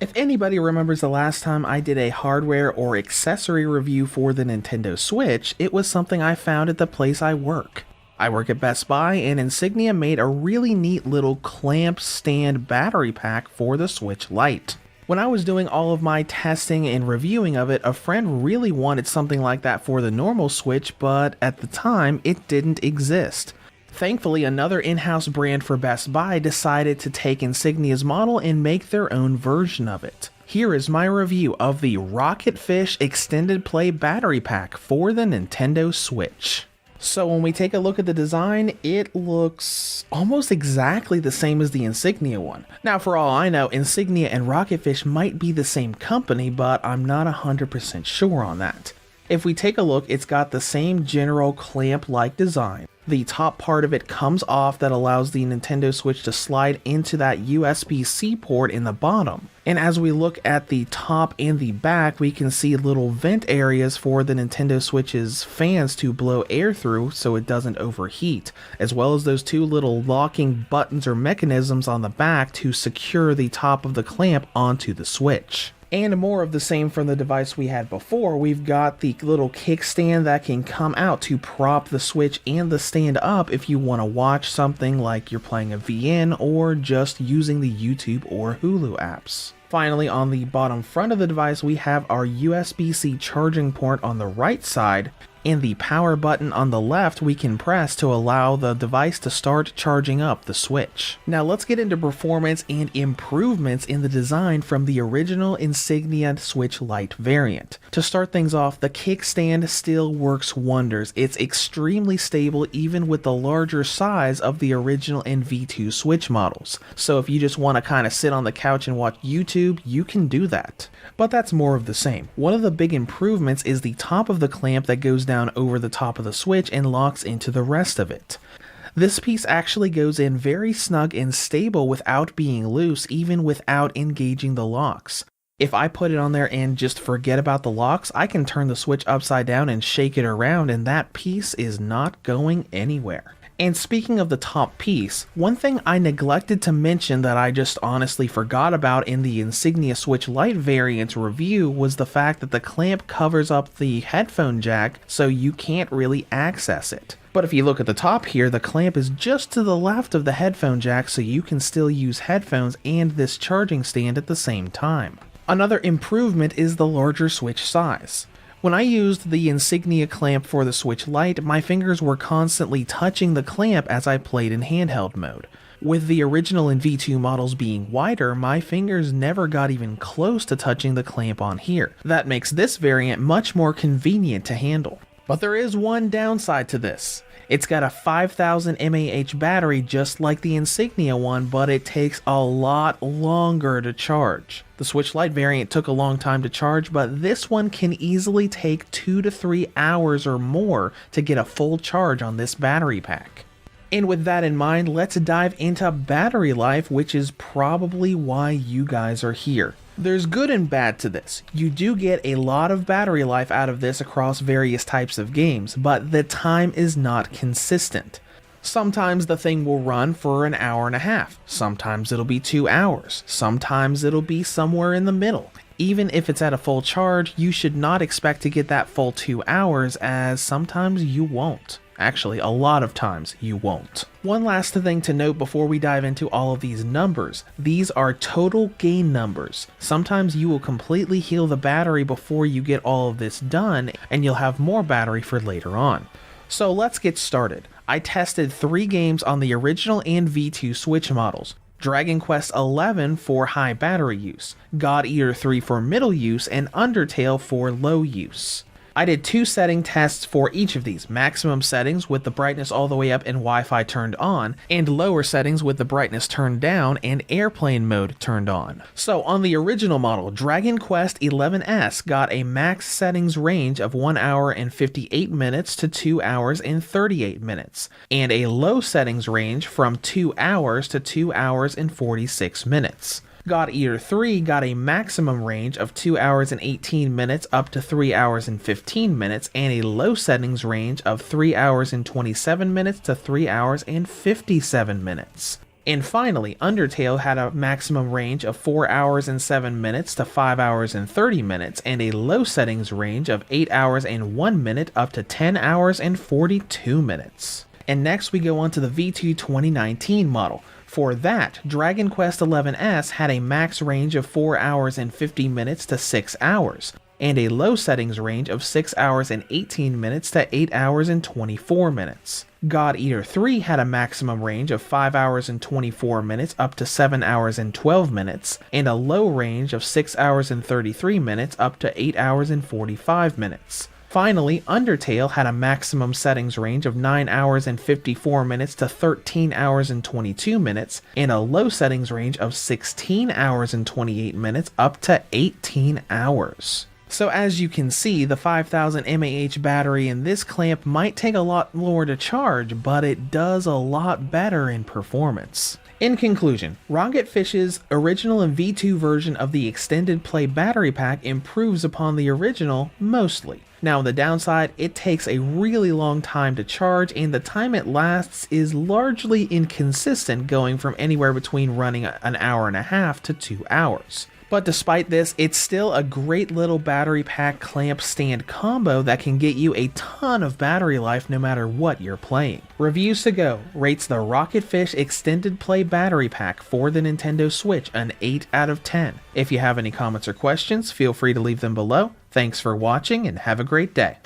If anybody remembers the last time I did a hardware or accessory review for the Nintendo Switch, it was something I found at the place I work. I work at Best Buy, and Insignia made a really neat little clamp stand battery pack for the Switch Lite. When I was doing all of my testing and reviewing of it, a friend really wanted something like that for the normal Switch, but at the time, it didn't exist. Thankfully, another in-house brand for Best Buy decided to take Insignia's model and make their own version of it. Here is my review of the Rocketfish Extended Play Battery Pack for the Nintendo Switch. So when we take a look at the design, it looks almost exactly the same as the Insignia one. Now for all I know, Insignia and Rocketfish might be the same company, but I'm not 100% sure on that. If we take a look, it's got the same general clamp-like design. The top part of it comes off that allows the Nintendo Switch to slide into that USB-C port in the bottom. And as we look at the top and the back, we can see little vent areas for the Nintendo Switch's fans to blow air through so it doesn't overheat, as well as those two little locking buttons or mechanisms on the back to secure the top of the clamp onto the Switch. And more of the same from the device we had before, we've got the little kickstand that can come out to prop the Switch and the stand up if you want to watch something like you're playing a VN or just using the YouTube or Hulu apps. Finally, on the bottom front of the device, we have our USB-C charging port on the right side, and the power button on the left we can press to allow the device to start charging up the Switch. Now let's get into performance and improvements in the design from the original Insignia Switch Lite variant. To start things off, the kickstand still works wonders. It's extremely stable even with the larger size of the original and V2 Switch models. So if you just want to kind of sit on the couch and watch YouTube, you can do that. But that's more of the same. One of the big improvements is the top of the clamp that goes down over the top of the Switch and locks into the rest of it. This piece actually goes in very snug and stable without being loose, even without engaging the locks. If I put it on there and just forget about the locks, I can turn the Switch upside down and shake it around, and that piece is not going anywhere. And speaking of the top piece, one thing I neglected to mention that I just honestly forgot about in the Insignia Switch Lite variant review was the fact that the clamp covers up the headphone jack so you can't really access it. But if you look at the top here, the clamp is just to the left of the headphone jack so you can still use headphones and this charging stand at the same time. Another improvement is the larger Switch size. When I used the Insignia clamp for the Switch Lite, my fingers were constantly touching the clamp as I played in handheld mode. With the original and V2 models being wider, my fingers never got even close to touching the clamp on here. That makes this variant much more convenient to handle. But there is one downside to this. It's got a 5000 mAh battery just like the Insignia one, but it takes a lot longer to charge. The Switch Lite variant took a long time to charge, but this one can easily take 2 to 3 hours or more to get a full charge on this battery pack. And with that in mind, let's dive into battery life, which is probably why you guys are here. There's good and bad to this. You do get a lot of battery life out of this across various types of games, but the time is not consistent. Sometimes the thing will run for an hour and a half, sometimes it'll be 2 hours, sometimes it'll be somewhere in the middle. Even if it's at a full charge, you should not expect to get that full 2 hours, as sometimes you won't. Actually, a lot of times you won't. One last thing to note before we dive into all of these numbers. These are total gain numbers. Sometimes you will completely heal the battery before you get all of this done, and you'll have more battery for later on. So let's get started. I tested 3 games on the original and V2 Switch models. Dragon Quest XI for high battery use, God Eater 3 for middle use, and Undertale for low use. I did 2 setting tests for each of these, maximum settings with the brightness all the way up and Wi-Fi turned on, and lower settings with the brightness turned down and airplane mode turned on. So on the original model, Dragon Quest XI's got a max settings range of 1 hour and 58 minutes to 2 hours and 38 minutes, and a low settings range from 2 hours to 2 hours and 46 minutes. God Eater 3 got a maximum range of 2 hours and 18 minutes up to 3 hours and 15 minutes, and a low settings range of 3 hours and 27 minutes to 3 hours and 57 minutes. And finally, Undertale had a maximum range of 4 hours and 7 minutes to 5 hours and 30 minutes, and a low settings range of 8 hours and 1 minute up to 10 hours and 42 minutes. And next we go on to the V2 2019 model. For that, Dragon Quest XI's had a max range of 4 hours and 50 minutes to 6 hours, and a low settings range of 6 hours and 18 minutes to 8 hours and 24 minutes. God Eater 3 had a maximum range of 5 hours and 24 minutes up to 7 hours and 12 minutes, and a low range of 6 hours and 33 minutes up to 8 hours and 45 minutes. Finally, Undertale had a maximum settings range of 9 hours and 54 minutes to 13 hours and 22 minutes, and a low settings range of 16 hours and 28 minutes up to 18 hours. So as you can see, the 5000 mAh battery in this clamp might take a lot more to charge, but it does a lot better in performance. In conclusion, Rocketfish's original and V2 version of the extended play battery pack improves upon the original mostly. Now on the downside, it takes a really long time to charge, and the time it lasts is largely inconsistent, going from anywhere between running an hour and a half to 2 hours. But despite this, it's still a great little battery pack clamp stand combo that can get you a ton of battery life no matter what you're playing. Reviews to Go rates the Rocketfish Extended Play Battery Pack for the Nintendo Switch an 8 out of 10. If you have any comments or questions, feel free to leave them below. Thanks for watching and have a great day.